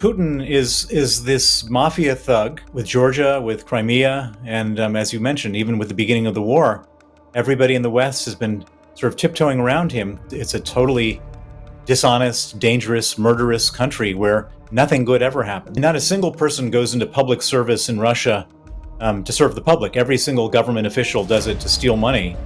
Putin is this mafia thug with Georgia, with Crimea, and as you mentioned, even with the beginning of the war, everybody in the West has been sort of tiptoeing around him. It's a totally dishonest, dangerous, murderous country where nothing good ever happens. Not a single person goes into public service in Russia to serve the public. Every single government official does it to steal money.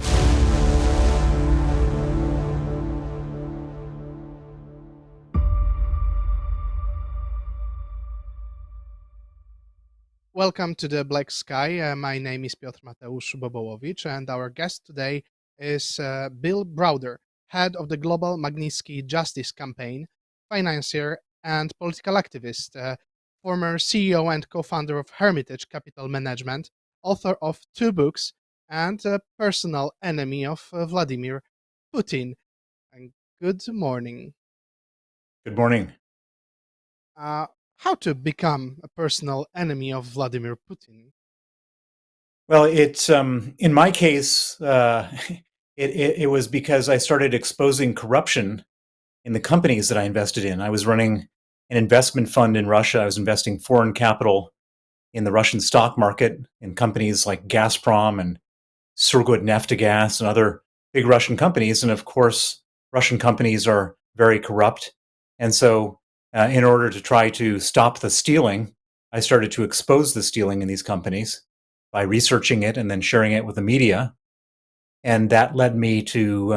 Welcome to the Black Sky. My name is Piotr Mateusz Bobołowicz, and our guest today is Bill Browder, head of the Global Magnitsky Justice Campaign, financier and political activist, former CEO and co-founder of Hermitage Capital Management, author of 2 books, and a personal enemy of Vladimir Putin. And good morning. Good morning. Uh, how to become a personal enemy of Vladimir Putin? Well, it's in my case, it was because I started exposing corruption in the companies that I invested in. I was running an investment fund in Russia. I was investing foreign capital in the Russian stock market in companies like Gazprom and Surgutneftegas and other big Russian companies. And of course, Russian companies are very corrupt. And so, in order to try to stop the stealing, I started to expose the stealing in these companies by researching it and then sharing it with the media. And that led me to,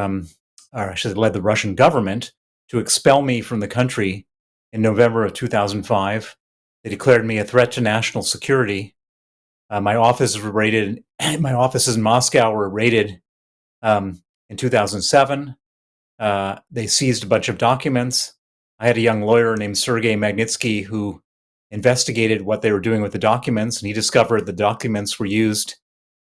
or I should have led the Russian government to expel me from the country in November of 2005. They declared me a threat to national security. My offices were raided. My offices in Moscow were raided in 2007. They seized a bunch of documents. I had a young lawyer named Sergei Magnitsky who investigated what they were doing with the documents, and he discovered the documents were used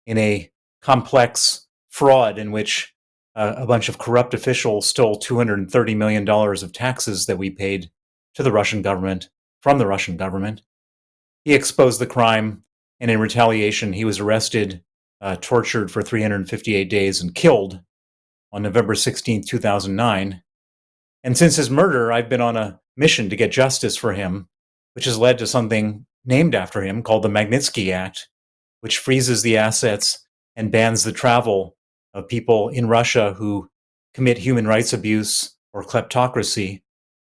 in a complex fraud in which a bunch of corrupt officials stole $230 million of taxes that we paid to the Russian government from the Russian government. He exposed the crime, and in retaliation, he was arrested, tortured for 358 days, and killed on November 16, 2009. And since his murder, I've been on a mission to get justice for him, which has led to something named after him called the Magnitsky Act, which freezes the assets and bans the travel of people in Russia who commit human rights abuse or kleptocracy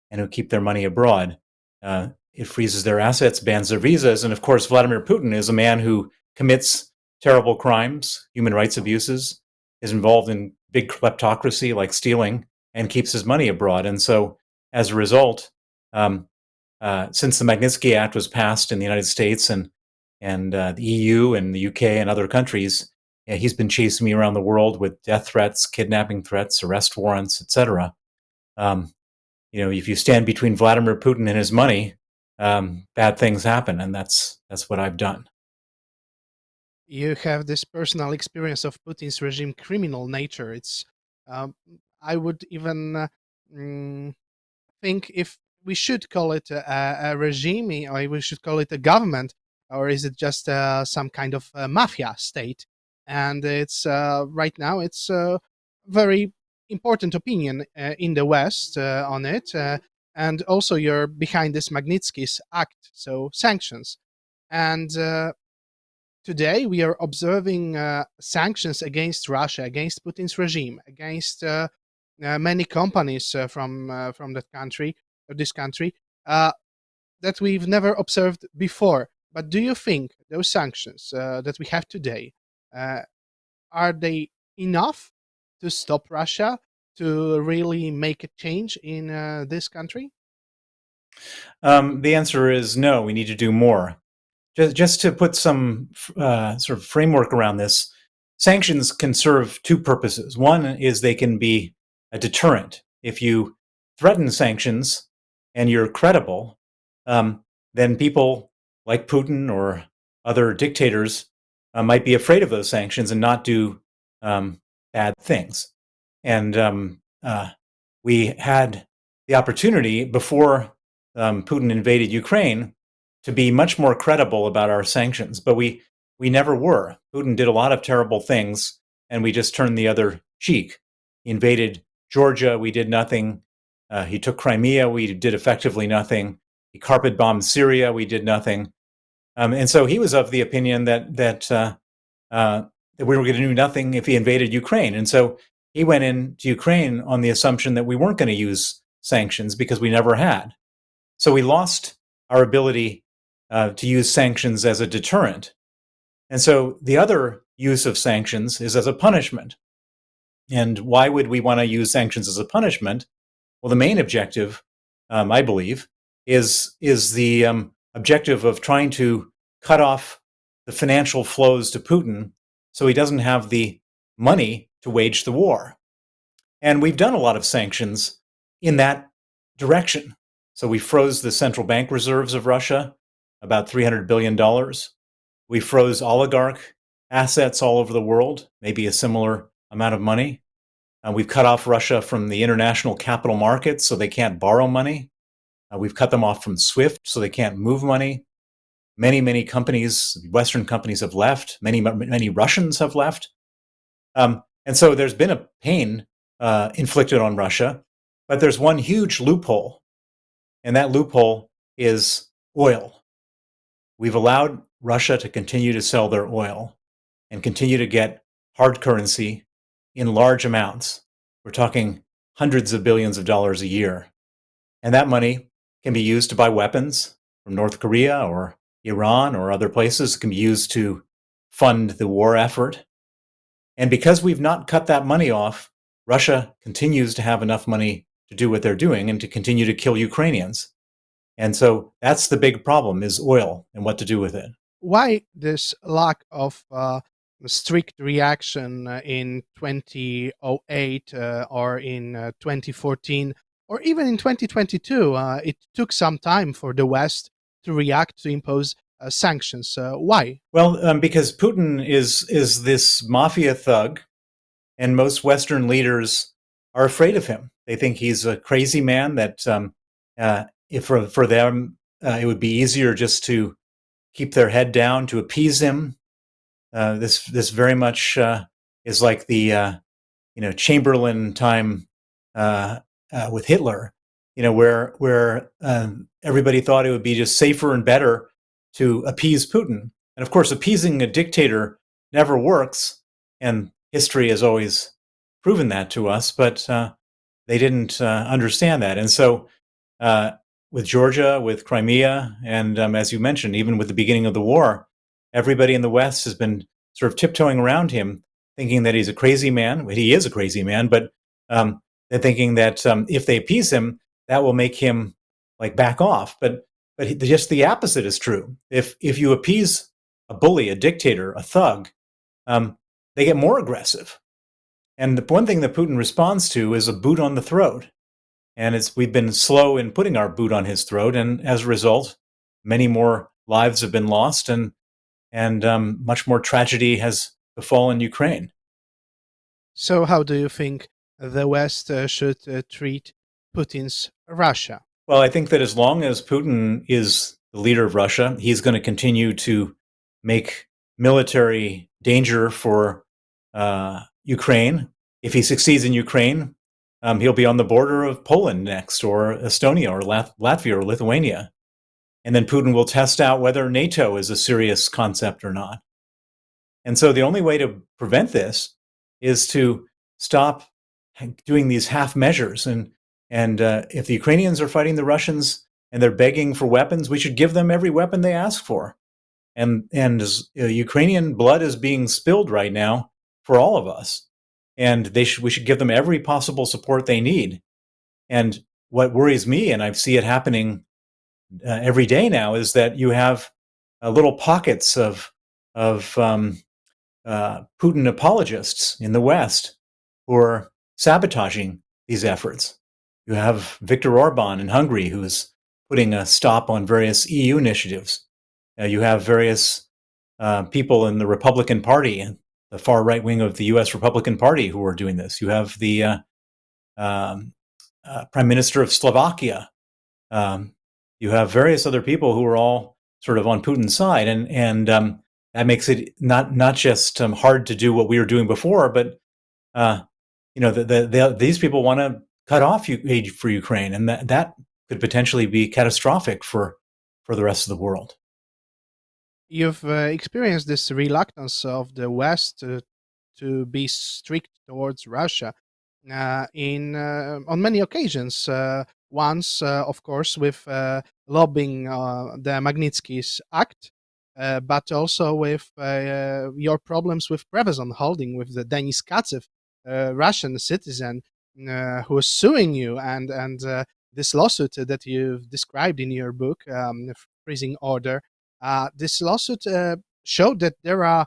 and who keep their money abroad. It freezes their assets, bans their visas. And of course, Vladimir Putin is a man who commits terrible crimes, human rights abuses, is involved in big kleptocracy like stealing, and keeps his money abroad. And so as a result, since the Magnitsky Act was passed in the United States and the EU and the UK and other countries, he's been chasing me around the world with death threats, kidnapping threats, arrest warrants, etc. If you stand between Vladimir Putin and his money, bad things happen, and that's what I've done. You have this personal experience of Putin's regime criminal nature. I would even think if we should call it a regime, or we should call it a government, or is it just some kind of mafia state? And it's right now it's a very important opinion in the West on it, and also you're behind this Magnitsky's Act, so sanctions, and. Today, we are observing sanctions against Russia, against Putin's regime, against many companies from that country, or this country, that we've never observed before. But do you think those sanctions that we have today are they enough to stop Russia to really make a change in this country? The answer is no. We need to do more. Just to put some sort of framework around this, sanctions can serve 2 purposes. One is they can be a deterrent. If you threaten sanctions and you're credible, then people like Putin or other dictators might be afraid of those sanctions and not do bad things. And we had the opportunity before Putin invaded Ukraine to be much more credible about our sanctions, but we never were. Putin did a lot of terrible things, and we just turned the other cheek. He invaded Georgia, we did nothing. He took Crimea, we did effectively nothing. He carpet bombed Syria. We did nothing. And so he was of the opinion that we were going to do nothing if he invaded Ukraine. And so he went into Ukraine on the assumption that we weren't going to use sanctions because we never had. So we lost our ability to use sanctions as a deterrent. And so the other use of sanctions is as a punishment. And why would we want to use sanctions as a punishment? Well, the main objective, I believe, is the objective of trying to cut off the financial flows to Putin so he doesn't have the money to wage the war. And we've done a lot of sanctions in that direction. So we froze the central bank reserves of Russia, about $300 billion. We froze oligarch assets all over the world, maybe a similar amount of money. We've cut off Russia from the international capital markets so they can't borrow money. We've cut them off from SWIFT so they can't move money. Many companies, Western companies have left. Many Russians have left. And so there's been a pain inflicted on Russia, but there's one huge loophole, and that loophole is oil. We've allowed Russia to continue to sell their oil and continue to get hard currency in large amounts. We're talking hundreds of billions of dollars a year. And that money can be used to buy weapons from North Korea or Iran or other places. It can be used to fund the war effort. And because we've not cut that money off, Russia continues to have enough money to do what they're doing and to continue to kill Ukrainians. And so that's the big problem, is oil and what to do with it. Why this lack of strict reaction in 2008 or in 2014 or even in 2022? It took some time for the West to react, to impose sanctions. Why? Well, because Putin is this mafia thug, and most Western leaders are afraid of him. They think he's a crazy man. That if for them it would be easier just to keep their head down, to appease him. This very much is like the Chamberlain time with Hitler. Where everybody thought it would be just safer and better to appease Putin. And of course, appeasing a dictator never works, and history has always proven that to us. But they didn't understand that, and so with Georgia, with Crimea, and as you mentioned, even with the beginning of the war, everybody in the West has been sort of tiptoeing around him, thinking that he's a crazy man. Well, he is a crazy man, but they're thinking that if they appease him, that will make him like back off. But just the opposite is true. If you appease a bully, a dictator, a thug, they get more aggressive. And the one thing that Putin responds to is a boot on the throat. And we've been slow in putting our boot on his throat, and as a result, many more lives have been lost, and much more tragedy has befallen Ukraine. So, how do you think the West should treat Putin's Russia? Well, I think that as long as Putin is the leader of Russia, he's going to continue to make military danger for Ukraine. If he succeeds in Ukraine, he'll be on the border of Poland next, or Estonia, or Latvia, or Lithuania. And then Putin will test out whether NATO is a serious concept or not. And so the only way to prevent this is to stop doing these half measures. And if the Ukrainians are fighting the Russians and they're begging for weapons, we should give them every weapon they ask for. And Ukrainian blood is being spilled right now for all of us. And we should give them every possible support they need. And what worries me, and I see it happening every day now, is that you have little pockets of Putin apologists in the West who are sabotaging these efforts. You have Viktor Orban in Hungary, who's putting a stop on various EU initiatives. You have various people in the Republican Party, the far right wing of the U.S. Republican Party, who are doing this. You have the Prime Minister of Slovakia. You have various other people who are all sort of on Putin's side, and that makes it not just hard to do what we were doing before, but these people want to cut off aid for Ukraine, and that could potentially be catastrophic for the rest of the world. You've experienced this reluctance of the West to be strict towards Russia in on many occasions. Once, of course, with lobbying the Magnitsky's Act, but also with your problems with Prevezon Holding, with the Denis Katsev, Russian citizen who is suing you, and this lawsuit that you've described in your book, Freezing Order. This lawsuit showed that there are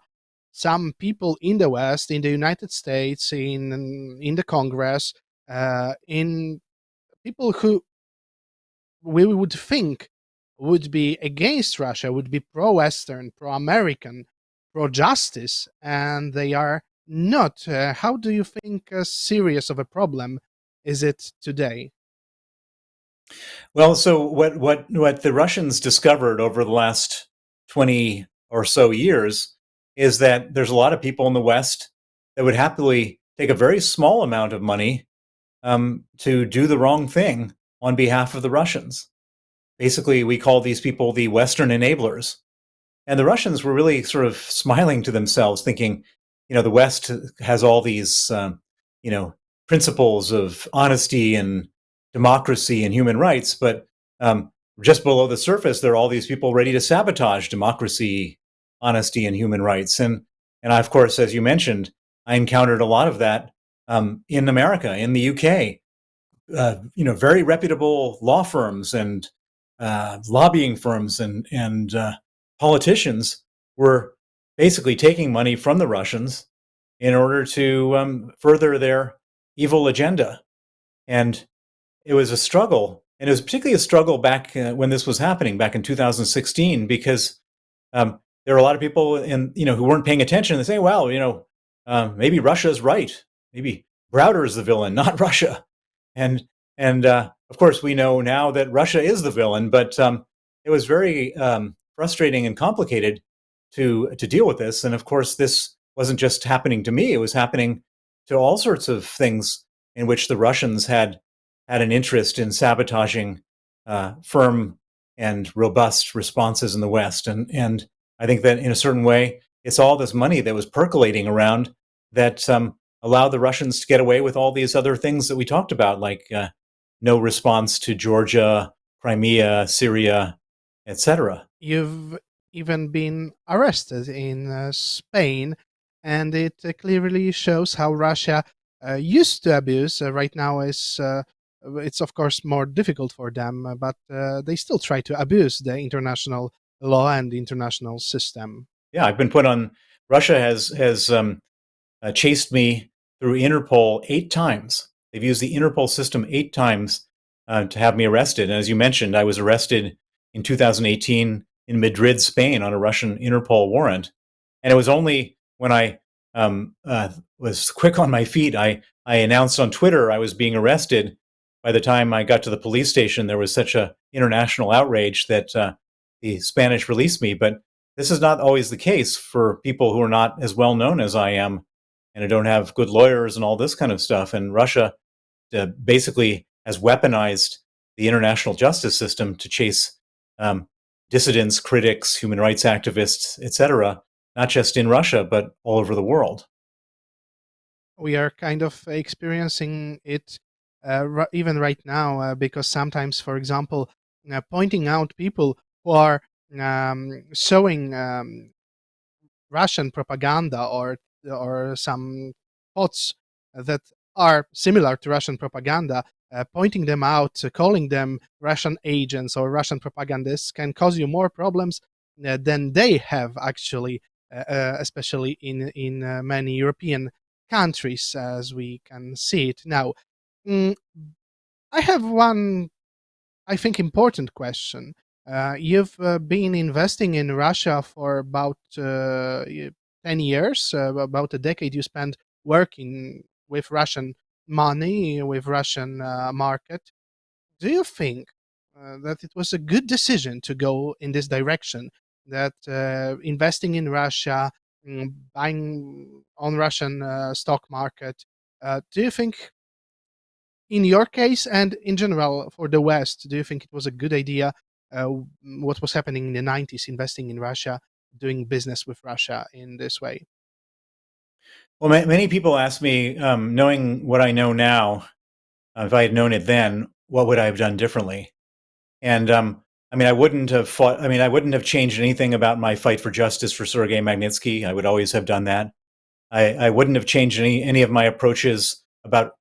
some people in the West, in the United States, in the Congress, in people who we would think would be against Russia, would be pro-Western, pro-American, pro-justice, and they are not. How do you think serious of a problem is it today? Well, so what the Russians discovered over the last 20 or so years is that there's a lot of people in the West that would happily take a very small amount of money to do the wrong thing on behalf of the Russians. Basically, we call these people the Western enablers. And the Russians were really sort of smiling to themselves, thinking, the West has all these, principles of honesty and democracy and human rights, but just below the surface, there are all these people ready to sabotage democracy, honesty, and human rights. And I, of course, as you mentioned, I encountered a lot of that in America, in the UK. Very reputable law firms and lobbying firms and politicians were basically taking money from the Russians in order to further their evil agenda. And it was a struggle. And it was particularly a struggle back when this was happening, back in 2016, because there were a lot of people who weren't paying attention. They say, well, maybe Russia's right. Maybe Browder is the villain, not Russia. And of course, we know now that Russia is the villain, but it was very frustrating and complicated to deal with this. And of course, this wasn't just happening to me; it was happening to all sorts of things in which the Russians had an interest in sabotaging firm and robust responses in the West. And I think that in a certain way, it's all this money that was percolating around that allowed the Russians to get away with all these other things that we talked about, like no response to Georgia, Crimea, Syria, etc. You've even been arrested in Spain, and it clearly shows how Russia used to abuse. Right now, is it's of course more difficult for them, but they still try to abuse the international law and the international system. Yeah, I've been put on. Russia has chased me through Interpol 8 times. They've used the Interpol system 8 times to have me arrested. And as you mentioned, I was arrested in 2018 in Madrid, Spain, on a Russian Interpol warrant. And it was only when I was quick on my feet, I announced on Twitter I was being arrested. By the time I got to the police station, there was such a international outrage that the Spanish released me. But this is not always the case for people who are not as well known as I am and who don't have good lawyers and all this kind of stuff. And Russia basically has weaponized the international justice system to chase dissidents, critics, human rights activists, etc., not just in Russia, but all over the world. We are kind of experiencing it even right now because sometimes, for example, pointing out people who are showing Russian propaganda or some thoughts that are similar to Russian propaganda, pointing them out, calling them Russian agents or Russian propagandists can cause you more problems than they have actually, especially in many European countries, as we can see it now. Mm, I have one, I think, important question. You've been investing in Russia for about 10 years, about a decade you spent working with Russian money, with Russian market. Do you think that it was a good decision to go in this direction, that investing in Russia, buying on Russian stock market, do you think in your case and in general for the West, do you think it was a good idea? What was happening in the 90s, investing in Russia, doing business with Russia in this way? Well, many people ask me, knowing what I know now, if I had known it then, what would I have done differently? And I mean, I wouldn't have fought. I mean, I wouldn't have changed anything about my fight for justice for Sergei Magnitsky. I would always have done that. I wouldn't have changed any of my approaches about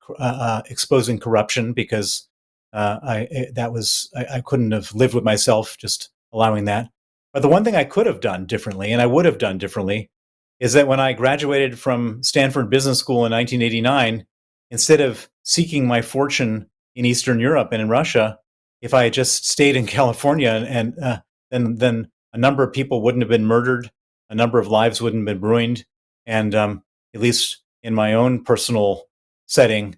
exposing corruption because I couldn't have lived with myself just allowing that. But the one thing I could have done differently, and I would have done differently, is that when I graduated from Stanford Business School in 1989, instead of seeking my fortune in Eastern Europe and in Russia, if I had just stayed in California, and then a number of people wouldn't have been murdered, a number of lives wouldn't have been ruined, and at least in my own personal setting,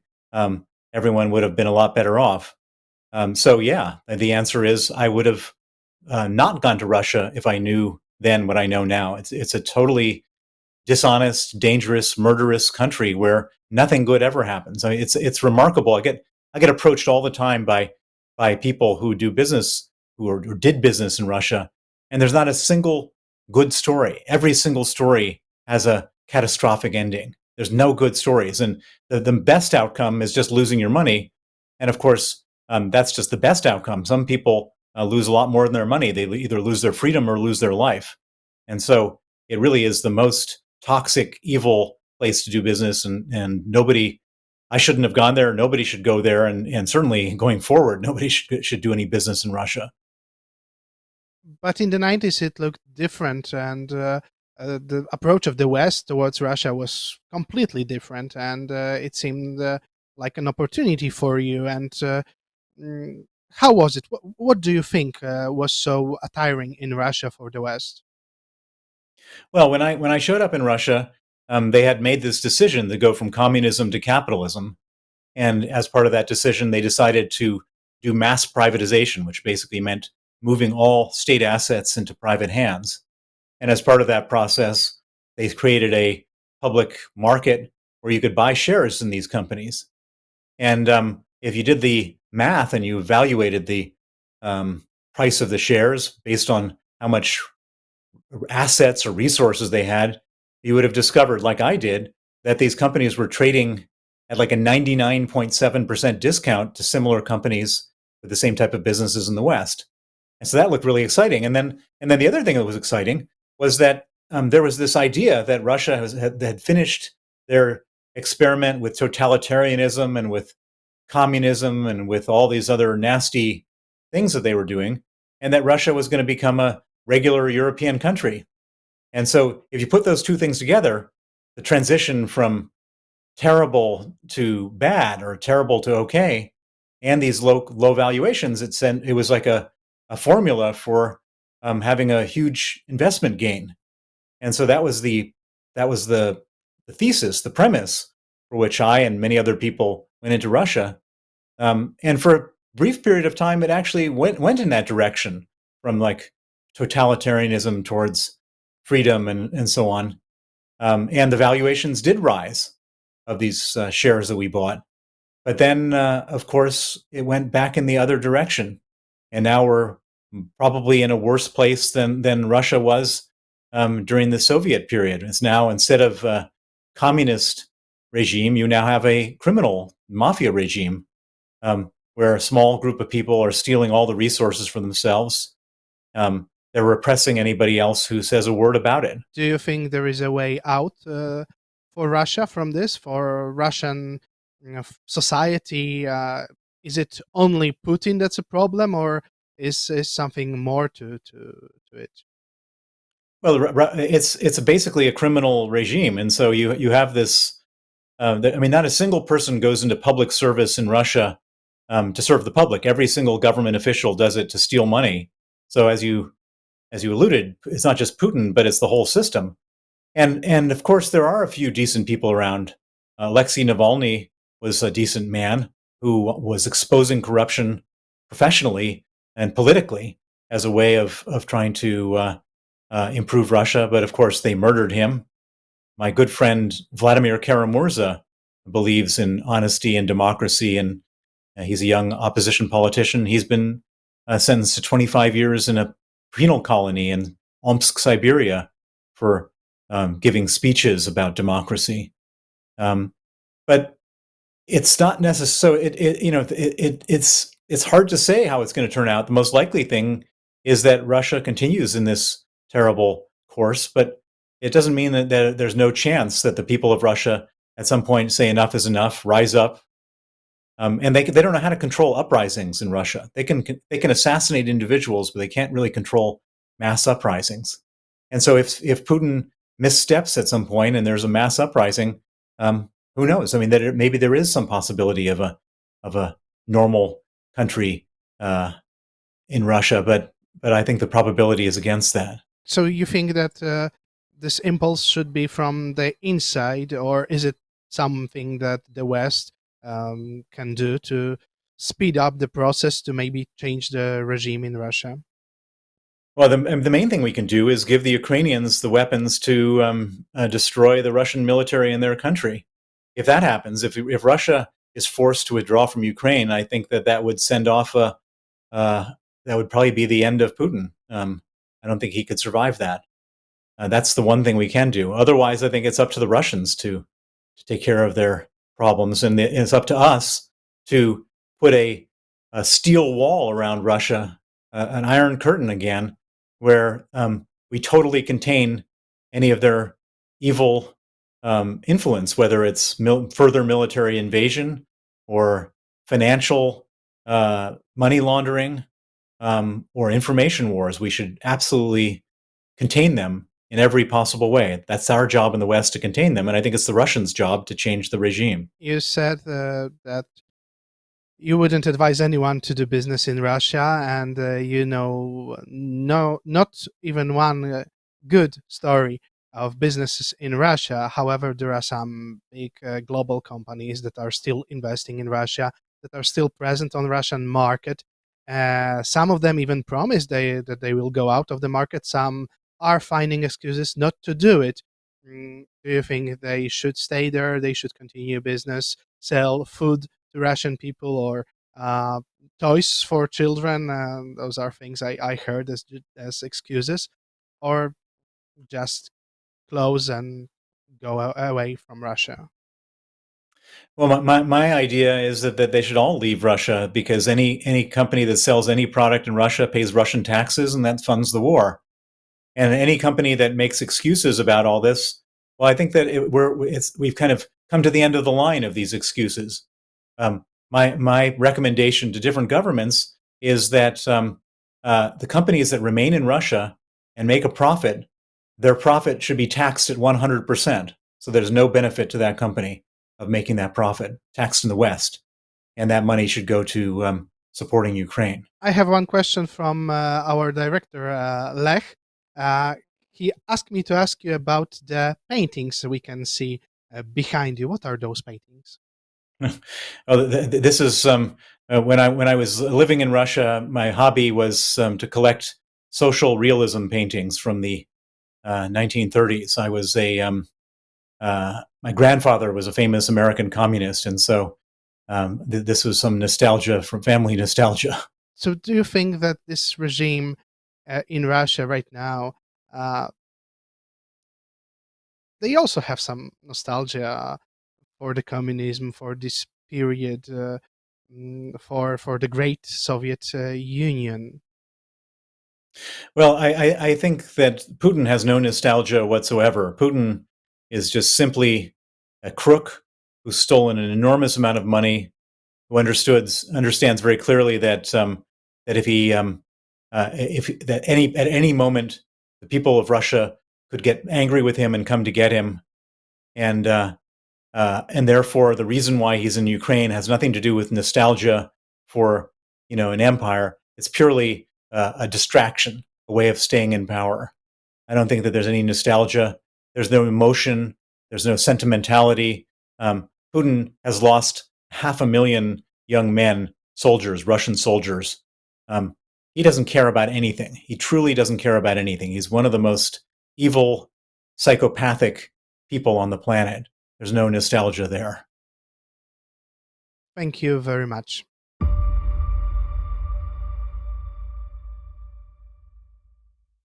everyone would have been a lot better off. So yeah, the answer is I would have not gone to Russia if I knew then what I know now. It's a totally dishonest, dangerous, murderous country where nothing good ever happens. I mean, it's remarkable. I get approached all the time by people who do business who did business in Russia, and there's not a single good story. Every single story has a catastrophic ending. There's no good stories, and the best outcome is just losing your money. And of course, that's just the best outcome. Some people lose a lot more than their money. They either lose their freedom or lose their life. And so it really is the most toxic, evil place to do business. And nobody, I shouldn't have gone there. Nobody should go there. And certainly going forward, nobody should do any business in Russia. But in the 90s, it looked different, and the approach of the West towards Russia was completely different, and it seemed like an opportunity for you. And how was it? What do you think was so tiring in Russia for the West? Well, when I showed up in Russia, they had made this decision to go from communism to capitalism. And as part of that decision, they decided to do mass privatization, which basically meant moving all state assets into private hands. And as part of that process, they created a public market where you could buy shares in these companies. And if you did the math and you evaluated the price of the shares based on how much assets or resources they had, you would have discovered, like I did, that these companies were trading at like a 99.7% discount to similar companies with the same type of businesses in the West. And so that looked really exciting. And then the other thing that was exciting was that there was this idea that Russia had finished their experiment with totalitarianism and with communism and with all these other nasty things that they were doing, and that Russia was going to become a regular European country. And so if you put those two things together, the transition from terrible to bad or terrible to okay, and these low valuations, it was like a formula for having a huge investment gain. And so that was the thesis, the premise for which I and many other people went into Russia. And for a brief period of time, it actually went in that direction, from like totalitarianism towards freedom and so on. And the valuations did rise of these shares that we bought. But then, of course, it went back in the other direction. And now we're probably in a worse place than Russia was during the Soviet period. It's now, instead of a communist regime, you now have a criminal mafia regime, where a small group of people are stealing all the resources for themselves. They're repressing anybody else who says a word about it. Do you think there is a way out for Russia from this, for Russian society? Is it only Putin that's a problem, or is something more to it? Well, it's basically a criminal regime, and so you have this. I mean, not a single person goes into public service in Russia to serve the public. Every single government official does it to steal money. So as you alluded, it's not just Putin, but it's the whole system. And of course, there are a few decent people around. Alexei Navalny was a decent man who was exposing corruption professionally and politically as a way of trying to improve Russia. But of course, they murdered him. My good friend Vladimir Karamurza believes in honesty and democracy, and He's a young opposition politician. He's been sentenced to 25 years in a penal colony in Omsk, Siberia, for giving speeches about democracy. But it's not necessary. It's hard to say how it's going to turn out. The most likely thing is that Russia continues in this terrible course, but it doesn't mean that there's no chance that the people of Russia at some point say enough is enough, rise up. And they don't know how to control uprisings in Russia. They can assassinate individuals, but they can't really control mass uprisings. And so if Putin missteps at some point and there's a mass uprising, who knows? I mean, maybe there is some possibility of a normal country in Russia, but I think the probability is against that. So you think that this impulse should be from the inside, or is it something that the West can do to speed up the process to maybe change the regime in Russia? Well, the main thing we can do is give the Ukrainians the weapons to destroy the Russian military in their country. If that happens, if Russia is forced to withdraw from Ukraine, I think that would send off that would probably be the end of Putin. I don't think he could survive that. That's the one thing we can do. Otherwise, I think it's up to the Russians to take care of their problems, and it's up to us to put a steel wall around Russia, an iron curtain again, where we totally contain any of their evil influence, whether it's further military invasion or financial money laundering or information wars. We should absolutely contain them in every possible way. That's our job in the West, to contain them, and I think it's the Russians' job to change the regime. You said that you wouldn't advise anyone to do business in Russia, and not even one good story of businesses in Russia. However, there are some big global companies that are still investing in Russia, that are still present on Russian market. Some of them even promise that they will go out of the market. Some are finding excuses not to do it. Do you think they should stay there? They should continue business, sell food to Russian people, or uh, toys for children? Those are things I heard as excuses, or just close and go away from Russia. Well, my idea is that they should all leave Russia, because any company that sells any product in Russia pays Russian taxes, and that funds the war. And any company that makes excuses about all this, well, I think that we've kind of come to the end of the line of these excuses. My recommendation to different governments is that the companies that remain in Russia and make a profit, their profit should be taxed at 100%. So there's no benefit to that company of making that profit, taxed in the West, and that money should go to supporting Ukraine. I have one question from our director, Lech. He asked me to ask you about the paintings we can see behind you. What are those paintings? Oh, this is when I was living in Russia. My hobby was to collect social realism paintings from the 1930s. I was my grandfather was a famous American communist, and so this was some nostalgia, from family nostalgia. So, do you think that this regime in Russia right now, uh, they also have some nostalgia for the communism, for this period, for the great Soviet Union? Well, I think that Putin has no nostalgia whatsoever. Putin is just simply a crook who's stolen an enormous amount of money, who understands very clearly that that if that at any moment the people of Russia could get angry with him and come to get him, and therefore the reason why he's in Ukraine has nothing to do with nostalgia for an empire. It's purely a distraction, a way of staying in power. I don't think that there's any nostalgia. There's no emotion. There's no sentimentality. Putin has lost 500,000 young men, soldiers, Russian soldiers. He doesn't care about anything. He truly doesn't care about anything. He's one of the most evil, psychopathic people on the planet. There's no nostalgia there. Thank you very much.